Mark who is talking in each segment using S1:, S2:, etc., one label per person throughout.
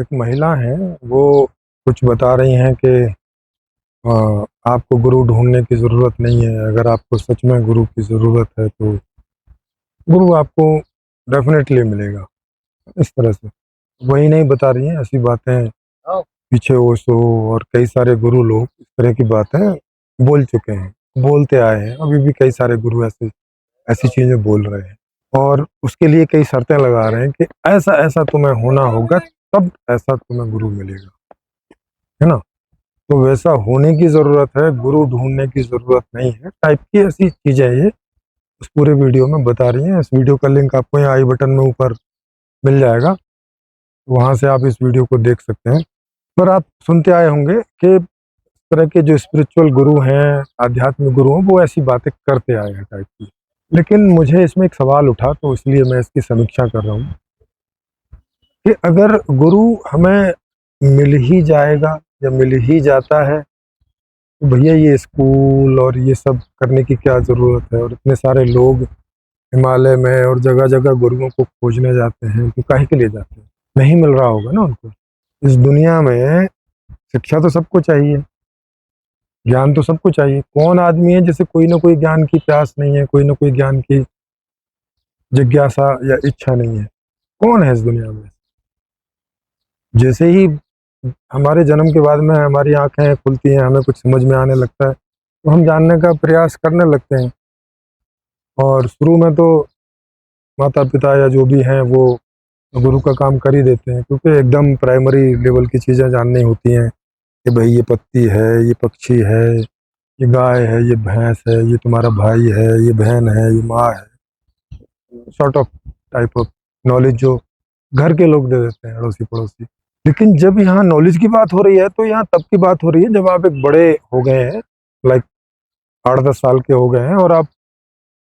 S1: एक महिला हैं, वो कुछ बता रही हैं कि अ, आपको गुरु ढूँढने की ज़रूरत नहीं है। अगर आपको सच में गुरु की ज़रूरत है तो गुरु आपको डेफ़िनेटली मिलेगा, इस तरह से। वही नहीं बता रही हैं, ऐसी बातें पीछे ओशो और कई सारे गुरु लोग इस तरह की बातें बोल चुके हैं, बोलते आए हैं। अभी भी कई सारे गुरु ऐसी ऐसी चीज़ें बोल रहे हैं और उसके लिए कई शर्तें लगा रहे हैं कि ऐसा-ऐसा तुम्हें होना होगा, तब ऐसा तुम्हें गुरु मिलेगा, है ना? तो वैसा होने की ज़रूरत है, गुरु ढूँढने की ज़रूरत नहीं है, टाइप की ऐसी चीज़ें ये उस पूरे वीडियो में बता रही हैं। इस वीडियो का लिंक आपको यहाँ आई बटन में ऊपर मिल जाएगा, वहाँ से आप इस वीडियो को देख सकते हैं। पर आप सुनते आए होंगे कि इस तरह के जो स्पिरिचुअल गुरु हैं, आध्यात्मिक गुरु हैं, वो ऐसी बातें करते आए हैं टाइप की। लेकिन मुझे इसमें एक सवाल उठा, तो इसलिए मैं इसकी समीक्षा कर रहा हूँ कि अगर गुरु हमें मिल ही जाएगा या मिल ही जाता है, तो भैया ये स्कूल और ये सब करने की क्या ज़रूरत है? और इतने सारे लोग हिमालय में और जगह-जगह गुरुओं को खोजने जाते हैं, तो काहे के लिए जाते हैं? नहीं मिल रहा होगा ना उनको। इस दुनिया में शिक्षा तो सबको चाहिए, ज्ञान तो सबको चाहिए। कौन आदमी है जिसे कोई ना कोई ज्ञान की प्यास नहीं है, कोई ना कोई ज्ञान की जिज्ञासा या इच्छा नहीं है? कौन है इस दुनिया में? जैसे ही हमारे जन्म के बाद में हमारी आँखें खुलती हैं, हमें कुछ समझ में आने लगता है, तो हम जानने का प्रयास करने लगते हैं। और शुरू में तो माता-पिता या जो भी हैं वो गुरु का काम कर ही देते हैं, क्योंकि एकदम प्राइमरी लेवल की चीज़ें जाननी होती हैं कि भई ये पत्ती है, ये पक्षी है, ये गाय है, ये भैंस है, ये तुम्हारा भाई है, ये बहन है, ये माँ है। Sort of type of knowledge जो घर के लोग दे देते हैं, अड़ोसी-पड़ोसी। लेकिन जब यहाँ नॉलेज की बात हो रही है, तो यहाँ तब की बात हो रही है जब आप एक बड़े हो गए हैं, लाइक 8-10 साल के हो गए हैं और आप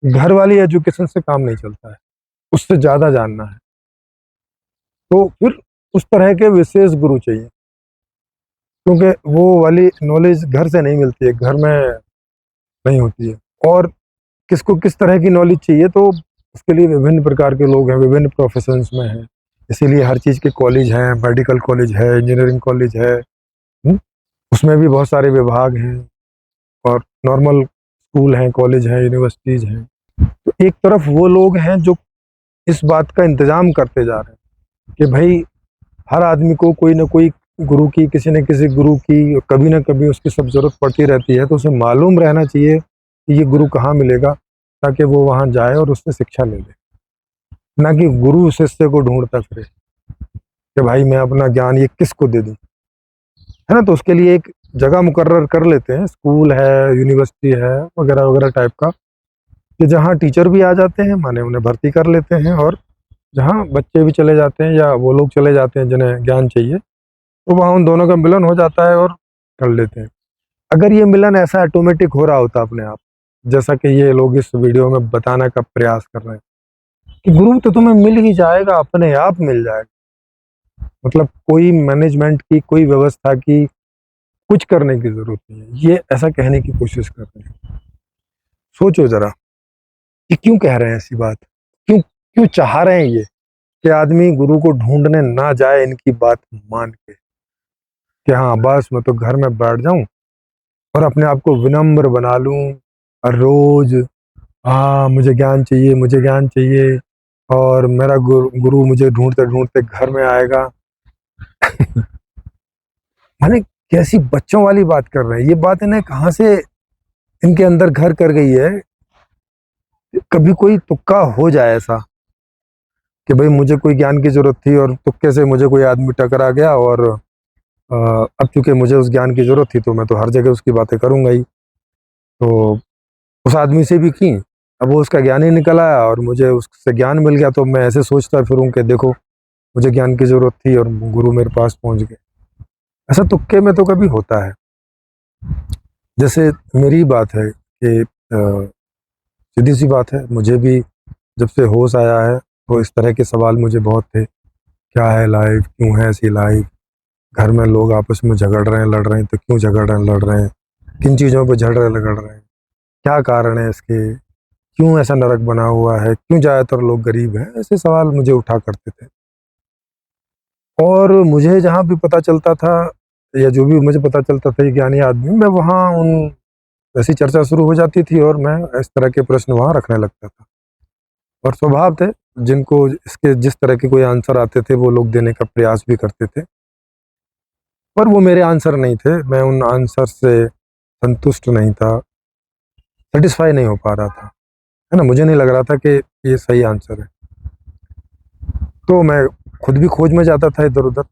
S1: घर वाली एजुकेशन से काम नहीं चलता है, उससे ज़्यादा जानना है। तो फिर उस तरह के विशेष गुरु चाहिए, क्योंकि वो वाली नॉलेज घर से नहीं मिलती है, घर में नहीं होती है। और किसको किस तरह की नॉलेज चाहिए, तो उसके लिए विभिन्न प्रकार के लोग हैं, विभिन्न प्रोफ़ेशंस में हैं। इसीलिए हर चीज़ के कॉलेज हैं, मेडिकल कॉलेज है, इंजीनियरिंग कॉलेज है, हुँ? उसमें भी बहुत सारे विभाग हैं और नॉर्मल स्कूल हैं, कॉलेज हैं, यूनिवर्सिटीज़ हैं। तो एक तरफ वो लोग हैं जो इस बात का इंतज़ाम करते जा रहे हैं कि भई हर आदमी को कोई न कोई गुरु की, किसी न किसी गुरु की कभी न कभी उसकी सब ज़रूरत पड़ती रहती है, तो उसे मालूम रहना चाहिए कि ये गुरु कहाँ मिलेगा, ताकि वो वहाँ जाए और उससे शिक्षा ले ले। ना कि गुरु शिष्य को ढूँढता फिरे कि भाई मैं अपना ज्ञान ये किसको दे दूँ, है ना? तो उसके लिए एक जगह मुकर्रर कर लेते हैं, स्कूल है, यूनिवर्सिटी है, वगैरह-वगैरह टाइप का, कि जहाँ टीचर भी आ जाते हैं, माने उन्हें भर्ती कर लेते हैं और जहाँ बच्चे भी चले जाते हैं या वो लोग चले जाते हैं जिन्हें ज्ञान चाहिए, तो वहाँ उन दोनों का मिलन हो जाता है और कर लेते हैं। अगर ये मिलन ऐसा ऑटोमेटिक हो रहा होता अपने आप, जैसा कि ये लोग इस वीडियो में बताने का प्रयास कर रहे हैं, कि गुरु तो तुम्हें मिल ही जाएगा, अपने आप मिल जाएगा। मतलब कोई मैनेजमेंट की, कोई व्यवस्था की, कुछ करने की ज़रूरत नहीं है। ये ऐसा कहने की कोशिश कर रहे हैं। सोचो ज़रा, ये क्यों कह रहे हैं ऐसी बात? क्यों क्यों चाह रहे हैं ये कि आदमी गुरु को ढूँढने ना जाए इनकी बात मान के, कि हाँ, बस मैं तो घर में बैठ जाऊँ और अपने आप को विनम्र बना लूँ और रोज़ मुझे ज्ञान चाहिए, मुझे ज्ञान चाहिए और मेरा गुरु मुझे ढूँढते-ढूँढते घर में आएगा। माने कैसी बच्चों वाली बात कर रहे हैं। ये बात इन्हें कहाँ से इनके अंदर घर कर गई है। कभी कोई तुक्का हो जाए ऐसा कि भाई मुझे कोई ज्ञान की ज़रूरत थी और तुक्के से मुझे कोई आदमी टकरा गया और अब चूँकि मुझे उस ज्ञान की ज़रूरत थी तो मैं तो हर जगह उसकी बातें करूँगा ही। तो उस आदमी से भी की, अब वो उसका ज्ञान ही निकल आया और मुझे उससे ज्ञान मिल गया, तो मैं ऐसे सोचता फिरूँ कि देखो मुझे ज्ञान की ज़रूरत थी और गुरु मेरे पास पहुँच गए। ऐसा तुक्के में तो कभी होता है। जैसे मेरी बात है कि सीधी-सी बात है, मुझे भी जब से होश आया है, तो इस तरह के सवाल मुझे बहुत थे। क्या है लाइफ़? क्यों है ऐसी लाइफ़? घर में लोग आपस में झगड़ रहे हैं, लड़ रहे हैं, तो क्यों झगड़ रहे हैं, लड़ रहे हैं? किन चीज़ों पे झगड़ रहे लगड़ रहे हैं? क्या कारण है इसके? क्यों ऐसा नरक बना हुआ है? क्यों ज़्यादातर लोग गरीब हैं? ऐसे सवाल मुझे उठा करते थे। और मुझे जहाँ भी पता चलता था या जो भी मुझे पता चलता था ये ज्ञानी आदमी, मैं वहाँ उन ऐसी चर्चा शुरू हो जाती थी और मैं इस तरह के प्रश्न वहाँ रखने लगता था। और स्वभाव थे, जिनको इसके जिस तरह के कोई आंसर आते थे वो लोग देने का प्रयास भी करते थे, पर वो मेरे आंसर नहीं थे। मैं उन आंसर से संतुष्ट नहीं था, सेटिस्फाई नहीं हो पा रहा था, है ना? मुझे नहीं लग रहा था कि ये सही आंसर है। तो मैं खुद भी खोज में जाता था इधर-उधर,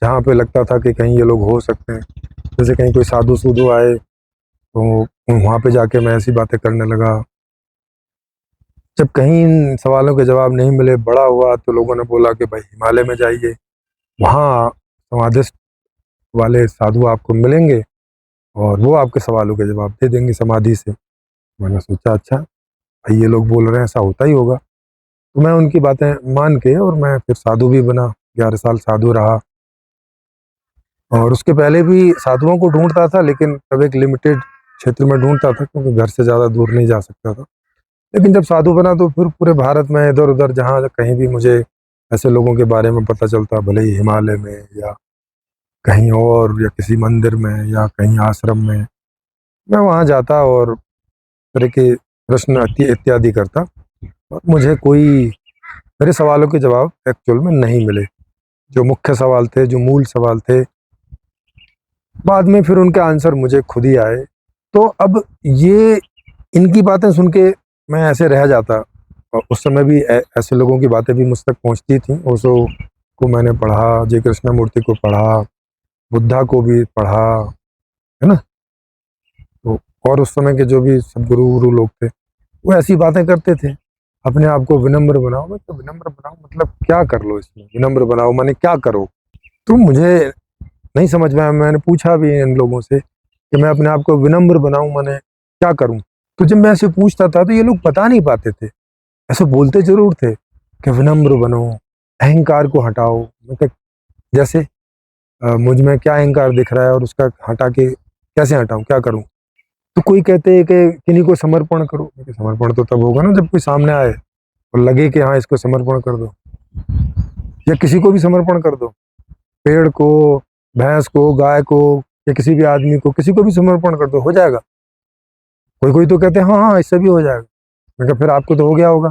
S1: जहाँ पे लगता था कि कहीं ये लोग हो सकते हैं। जैसे कहीं कोई साधु-सूधु आए, तो वहाँ पे जाके मैं ऐसी बातें करने लगा। जब कहीं इन सवालों के जवाब नहीं मिले, बड़ा हुआ, तो लोगों ने बोला कि भाई हिमालय में जाइए, वहाँ समाधिस्ट वाले साधु आपको मिलेंगे और वो आपके सवालों के जवाब दे देंगे समाधि से। मैंने सोचा अच्छा, भाई ये लोग बोल रहे हैं ऐसा होता ही होगा। तो मैं उनकी बातें मान के और मैं फिर साधु भी बना, 11 साल साधु रहा। और उसके पहले भी साधुओं को ढूँढता था, लेकिन तब एक लिमिटेड क्षेत्र में ढूँढता था, क्योंकि घर से ज़्यादा दूर नहीं जा सकता था। लेकिन जब साधु बना तो फिर पूरे भारत में इधर-उधर जहाँ कहीं भी मुझे ऐसे लोगों के बारे में पता चलता, भले ही हिमालय में या कहीं और या किसी मंदिर में या कहीं आश्रम में, मैं वहाँ जाता और तरह के प्रश्न इत्यादि करता, और मुझे कोई मेरे सवालों के जवाब एक्चुअल में नहीं मिले। जो मुख्य सवाल थे, जो मूल सवाल थे, बाद में फिर उनके आंसर मुझे खुद ही आए। तो अब ये इनकी बातें सुन के मैं ऐसे रह जाता, और उस समय भी ऐसे लोगों की बातें भी मुझ तक पहुँचती थीं। ओशो को मैंने पढ़ा, जे कृष्णमूर्ति को पढ़ा, बुद्धा को भी पढ़ा, है ना? तो और उस समय के जो भी सब गुरु-वुरु लोग थे, वो ऐसी बातें करते थे, अपने आप को विनम्र बनाओ। मैं तो विनम्र बनाओ मतलब क्या कर लो इसमें? विनम्र बनाओ माने क्या करो? तो मुझे नहीं समझ में आया, मैंने पूछा भी इन लोगों से कि मैं अपने आप को विनम्र बनाऊँ माने क्या करूँ? तो जब मैं ऐसे पूछता था तो ये लोग बता नहीं पाते थे। ऐसे बोलते ज़रूर थे कि विनम्र बनो, अहंकार को हटाओ। मैं कहा जैसे मुझ में क्या अहंकार दिख रहा है और उसका हटा के कैसे हटाऊँ, क्या करूँ? तो कोई कहते हैं कि किन्हीं को समर्पण करो। मैं कहा समर्पण तो तब होगा ना जब कोई सामने आए और लगे कि हाँ, इसको समर्पण कर दो, या किसी को भी समर्पण कर दो। पेड़ को, भैंस को, गाय को, या किसी भी आदमी को, किसी को भी समर्पण कर दो, हो जाएगा। कोई-कोई तो कहते हैं हाँ, हाँ, इससे भी हो जाएगा। मैं कहा फिर आपको तो हो गया होगा।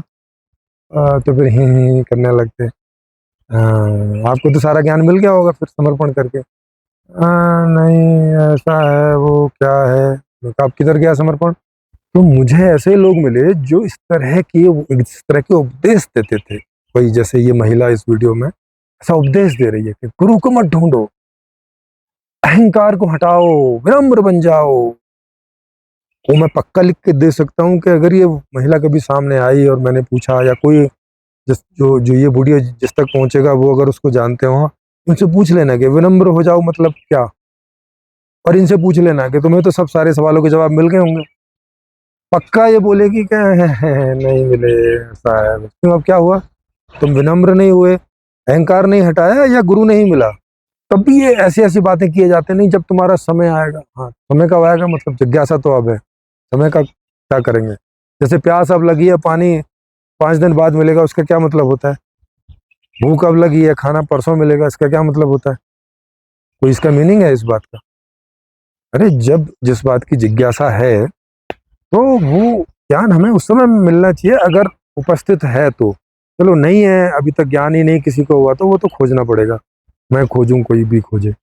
S1: तो फिर ही, ही करने लगते। आपको तो सारा ज्ञान मिल गया होगा फिर समर्पण करके। नहीं ऐसा है, वो क्या है? मैं कहा आप किधर गया समर्पण? तो मुझे ऐसे लोग मिले जो इस तरह के उपदेश देते थे। वही जैसे ये महिला इस वीडियो में ऐसा उपदेश दे रही है कि गुरु को मत ढूँढो, अहंकार को हटाओ, विनम्र बन जाओ। वो मैं पक्का लिख के दे सकता हूँ कि अगर ये महिला कभी सामने आई और मैंने पूछा, या कोई जिस जो जो ये वीडियो जिस तक पहुँचेगा वो अगर उसको जानते हो, उनसे पूछ लेना कि विनम्र हो जाओ मतलब क्या? और इनसे पूछ लेना कि तुम्हें तो सब सारे सवालों के जवाब मिल गए होंगे। पक्का ये बोलेगी कि नहीं मिले, ऐसा है। क्यों, अब क्या हुआ? तुम विनम्र नहीं हुए, अहंकार नहीं हटाया, या गुरु नहीं मिला। तब भी ये ऐसी-ऐसी बातें किए जाते हैं, नहीं जब तुम्हारा समय आएगा। हाँ, समय कब आएगा मतलब जिज्ञासा तो अब है, समय का क्या करेंगे? जैसे प्यास अब लगी है, पानी 5 दिन बाद मिलेगा, उसका क्या मतलब होता है? भूख अब लगी है, खाना परसों मिलेगा, इसका क्या मतलब होता है? कोई इसका मीनिंग है इस बात का? अरे जब जिस बात की जिज्ञासा है, तो वो ज्ञान हमें उस समय मिलना चाहिए, अगर उपस्थित है तो। चलो नहीं है, अभी तक ज्ञान ही नहीं किसी को हुआ, तो वो तो खोजना पड़ेगा। मैं खोजूँ, कोई भी खोजे।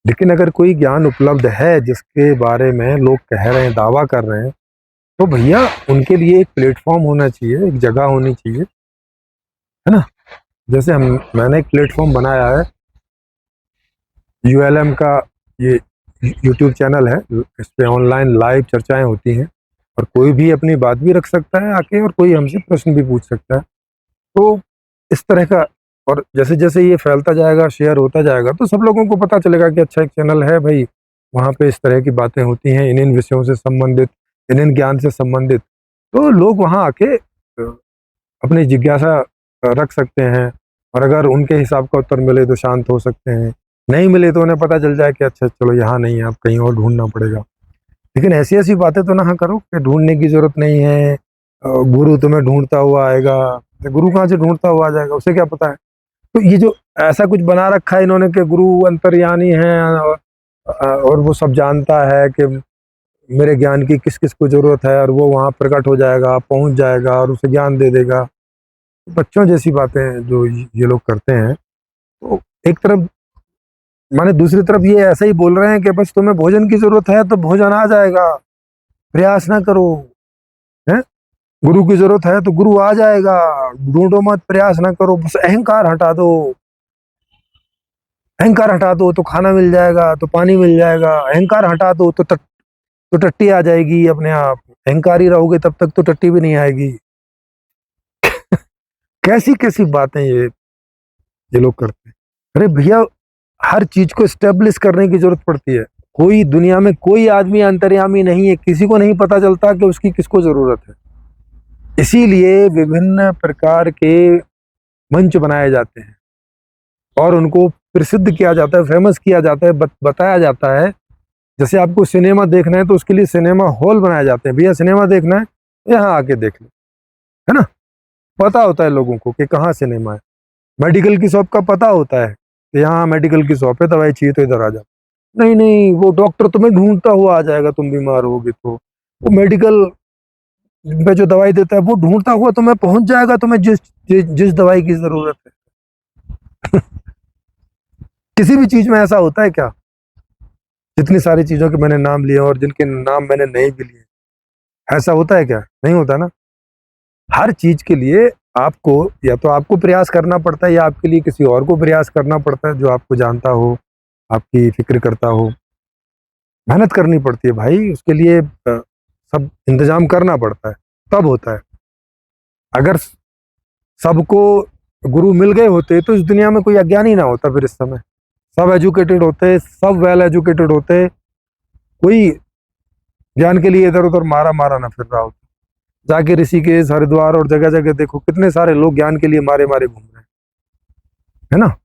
S1: लेकिन अगर कोई ज्ञान उपलब्ध है जिसके बारे में लोग कह रहे हैं, दावा कर रहे हैं, तो भैया उनके लिए एक प्लेटफ़ॉर्म होना चाहिए, एक जगह होनी चाहिए, है ना? जैसे हम मैंने एक प्लेटफ़ॉर्म बनाया है, यूएलएम का, ये यूट्यूब चैनल है। इस पे ऑनलाइन लाइव चर्चाएँ होती हैं, और कोई भी अपनी बात भी रख सकता है आके, और कोई हमसे प्रश्न भी पूछ सकता है। तो इस तरह का, और जैसे-जैसे ये फैलता जाएगा, शेयर होता जाएगा, तो सब लोगों को पता चलेगा कि अच्छा एक चैनल है भई, वहाँ पे इस तरह की बातें होती हैं, इन-इन विषयों से संबंधित, इन-इन ज्ञान से संबंधित। तो लोग वहाँ आके अपनी जिज्ञासा रख सकते हैं, और अगर उनके हिसाब का उत्तर मिले तो शांत हो सकते हैं, नहीं मिले तो उन्हें पता चल जाए कि अच्छा चलो यहाँ नहीं है, अब कहीं और ढूँढना पड़ेगा। लेकिन ऐसी-ऐसी बातें तो ना करो कि ढूँढने की ज़रूरत नहीं है, गुरु तुम्हें ढूँढता हुआ आएगा। गुरु कहाँ से ढूँढता हुआ आ जाएगा, उसे क्या पता है? तो ये जो ऐसा कुछ बना रखा है इन्होंने कि गुरु अंतर्यामी है और वो सब जानता है कि मेरे ज्ञान की किस किस को जरूरत है, और वो वहाँ प्रकट हो जाएगा, पहुँच जाएगा और उसे ज्ञान दे देगा। बच्चों जैसी बातें जो ये लोग करते हैं। तो एक तरफ माने, दूसरी तरफ ये ऐसा ही बोल रहे हैं कि बस तुम्हें भोजन की जरूरत है तो भोजन आ जाएगा, प्रयास ना करो। है, गुरु की जरूरत है तो गुरु आ जाएगा, ढूंढो मत, प्रयास ना करो, बस अहंकार हटा दो। अहंकार हटा दो तो खाना मिल जाएगा, तो पानी मिल जाएगा। अहंकार हटा दो तो तो टट्टी आ जाएगी अपने आप। अहंकारी रहोगे तब तक तो टट्टी भी नहीं आएगी। कैसी कैसी बातें ये लोग करते हैं। अरे भैया, हर चीज को स्टेब्लिश करने की जरूरत पड़ती है। कोई दुनिया में कोई आदमी अंतर्यामी नहीं है, किसी को नहीं पता चलता कि उसकी किसको जरूरत है। इसीलिए विभिन्न प्रकार के मंच बनाए जाते हैं और उनको प्रसिद्ध किया जाता है, फेमस किया जाता है, बताया जाता है। जैसे आपको सिनेमा देखना है तो उसके लिए सिनेमा हॉल बनाए जाते हैं। भैया सिनेमा देखना है, यहाँ आके देख लो, है ना। पता होता है लोगों को कि कहाँ सिनेमा है। मेडिकल की शॉप का पता होता है कि यहाँ मेडिकल की शॉप है, दवाई चाहिए तो इधर आ जाओ। नहीं नहीं, वो डॉक्टर तुम्हें ढूंढता हुआ आ जाएगा, तुम बीमार होगे तो। वो मेडिकल पे जो दवाई देता है वो ढूंढता हुआ तुम्हें पहुंच जाएगा, तुम्हें जिस दवाई की जरूरत है। किसी भी चीज में ऐसा होता है क्या? जितनी सारी चीजों के मैंने नाम लिए और जिनके नाम मैंने नहीं भी लिए, ऐसा होता है क्या? नहीं होता ना। हर चीज के लिए आपको या तो आपको प्रयास करना पड़ता है, या आपके लिए किसी और को प्रयास करना पड़ता है जो आपको जानता हो, आपकी फिक्र करता हो। मेहनत करनी पड़ती है भाई, उसके लिए सब इंतजाम करना पड़ता है, तब होता है। अगर सबको गुरु मिल गए होते तो इस दुनिया में कोई अज्ञानी ना होता। फिर इस समय सब एजुकेटेड होते, सब वेल एजुकेटेड होते, कोई ज्ञान के लिए इधर उधर मारा मारा ना फिर रहा होता। जाके ऋषिकेश, हरिद्वार और जगह जगह देखो, कितने सारे लोग ज्ञान के लिए मारे मारे घूम रहे हैं, है ना।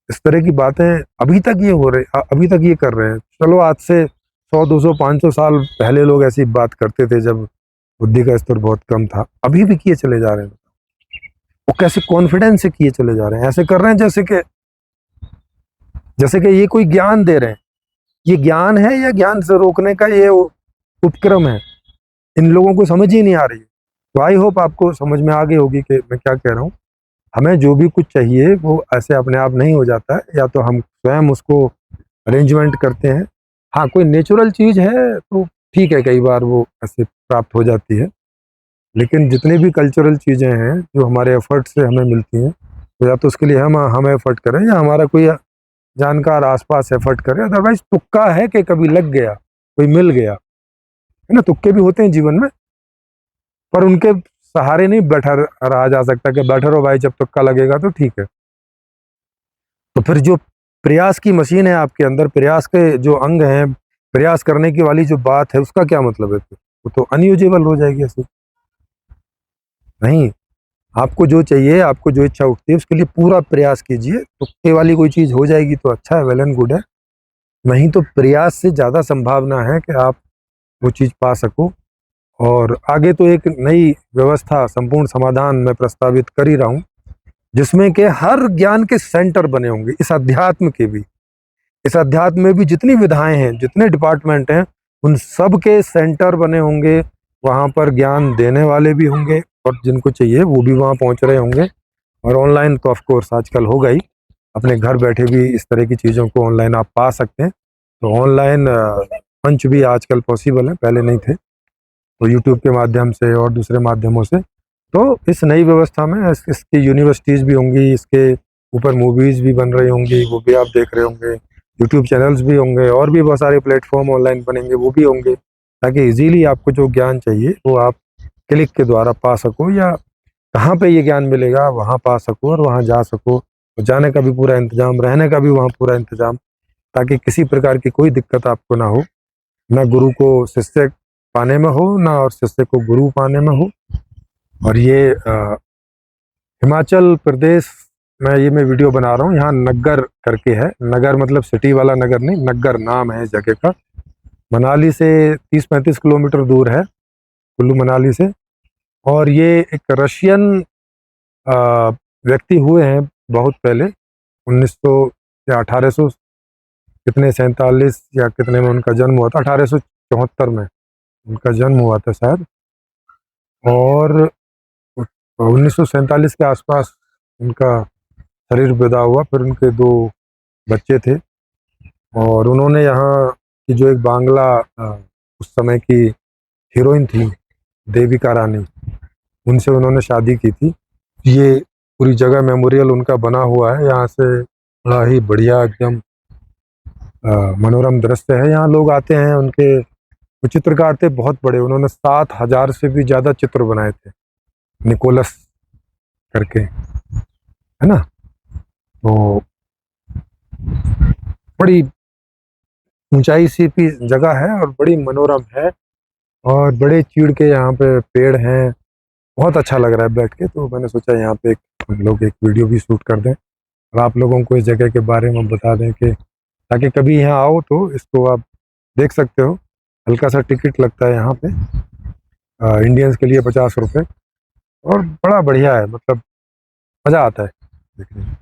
S1: इस तरह की बातें अभी तक ये हो रहे, अभी तक ये कर रहे हैं। चलो आज से 100, 200, 500 साल पहले लोग ऐसी बात करते थे जब बुद्धि का स्तर बहुत कम था, अभी भी किए चले जा रहे हैं। वो कैसे कॉन्फिडेंस से किए चले जा रहे हैं, ऐसे कर रहे हैं जैसे कि ये कोई ज्ञान दे रहे हैं। ये ज्ञान है या ज्ञान से रोकने का ये उपक्रम है? इन लोगों को समझ ही नहीं आ रही है। तो आई होप आपको समझ में आ गई होगी कि मैं क्या कह रहा हूँ। हमें जो भी कुछ चाहिए वो ऐसे अपने आप नहीं हो जाता है, या तो हम स्वयं उसको अरेंजमेंट करते हैं। हाँ, कोई नेचुरल चीज़ है तो ठीक है, कई बार वो ऐसे प्राप्त हो जाती है। लेकिन जितनी भी कल्चरल चीज़ें हैं जो हमारे एफर्ट से हमें मिलती हैं, तो या तो उसके लिए हम एफर्ट करें, या हमारा कोई जानकार आसपास एफर्ट करे। अदरवाइज तुक्का है कि कभी लग गया, कोई मिल गया, है ना। तुक्के भी होते हैं जीवन में, पर उनके सहारे नहीं बैठा रहा जा सकता कि बैठे रहो भाई, जब तुक्का लगेगा तो ठीक है। तो फिर जो प्रयास की मशीन है आपके अंदर, प्रयास के जो अंग हैं, प्रयास करने की वाली जो बात है, उसका क्या मतलब है? फिर वो तो अनयूजेबल हो जाएगी ऐसे। नहीं, आपको जो चाहिए, आपको जो इच्छा उठती है उसके लिए पूरा प्रयास कीजिए। तुक्के वाली कोई चीज़ हो जाएगी तो अच्छा है, वेल एंड गुड है। नहीं तो प्रयास से ज़्यादा संभावना है कि आप वो चीज़ पा सको। और आगे तो एक नई व्यवस्था, संपूर्ण समाधान मैं प्रस्तावित कर ही रहा हूँ, जिसमें कि हर ज्ञान के सेंटर बने होंगे। इस अध्यात्म के भी, इस अध्यात्म में भी जितनी विधाएं हैं, जितने डिपार्टमेंट हैं, उन सब के सेंटर बने होंगे। वहाँ पर ज्ञान देने वाले भी होंगे और जिनको चाहिए वो भी वहाँ पहुँच रहे होंगे। और ऑनलाइन तो ऑफ कोर्स आजकल होगा ही, अपने घर बैठे भी इस तरह की चीज़ों को ऑनलाइन आप पा सकते हैं। तो ऑनलाइन मंच भी आजकल पॉसिबल है, पहले नहीं थे। तो यूट्यूब के माध्यम से और दूसरे माध्यमों से, तो इस नई व्यवस्था में इसकी यूनिवर्सिटीज़ भी होंगी, इसके ऊपर मूवीज़ भी बन रही होंगी, वो भी आप देख रहे होंगे। यूट्यूब चैनल्स भी होंगे और भी बहुत सारे प्लेटफॉर्म ऑनलाइन बनेंगे, वो भी होंगे, ताकि इजीली आपको जो ज्ञान चाहिए वो आप क्लिक के द्वारा पा सको, या कहाँ पे ये ज्ञान मिलेगा वहाँ पा सको और वहाँ जा सको। तो जाने का भी पूरा इंतजाम, रहने का भी वहाँ पूरा इंतजाम, ताकि किसी प्रकार की कोई दिक्कत आपको ना हो, ना गुरु को शिष्य पाने में हो, ना और शिष्य को गुरु पाने में हो। और ये हिमाचल प्रदेश में ये मैं वीडियो बना रहा हूँ, यहाँ नग्गर करके है। नगर मतलब सिटी वाला नगर नहीं, नग्गर नाम है इस जगह का। मनाली से 30-35 किलोमीटर दूर है, कुल्लू मनाली से। और ये एक रशियन व्यक्ति हुए हैं बहुत पहले, 1900 या 1800 कितने 47 या कितने में उनका जन्म हुआ था, 1874 में उनका जन्म हुआ था शायद। और 1947 के आसपास उनका शरीर विदा हुआ। फिर उनके 2 बच्चे थे और उन्होंने यहाँ की जो एक बांग्ला उस समय की हीरोइन थी देविका रानी, उनसे उन्होंने शादी की थी। ये पूरी जगह मेमोरियल उनका बना हुआ है। यहाँ से बड़ा ही बढ़िया एकदम मनोरम दृश्य है। यहाँ लोग आते हैं, उनके वो चित्रकार थे बहुत बड़े, उन्होंने 7000 से भी ज़्यादा चित्र बनाए थे, निकोलस करके, है ना। तो बड़ी ऊंचाई सी भी जगह है और बड़ी मनोरम है और बड़े चीड़ के यहाँ पे पेड़ हैं। बहुत अच्छा लग रहा है बैठ के। तो मैंने सोचा यहाँ पे हम लोग एक वीडियो भी शूट कर दें और आप लोगों को इस जगह के बारे में बता दें कि ताकि कभी यहाँ आओ तो इसको आप देख सकते हो। हल्का सा टिकट लगता है यहाँ पे, इंडियंस के लिए 50 रुपये, और बड़ा बढ़िया है, मतलब मज़ा आता है देखने में।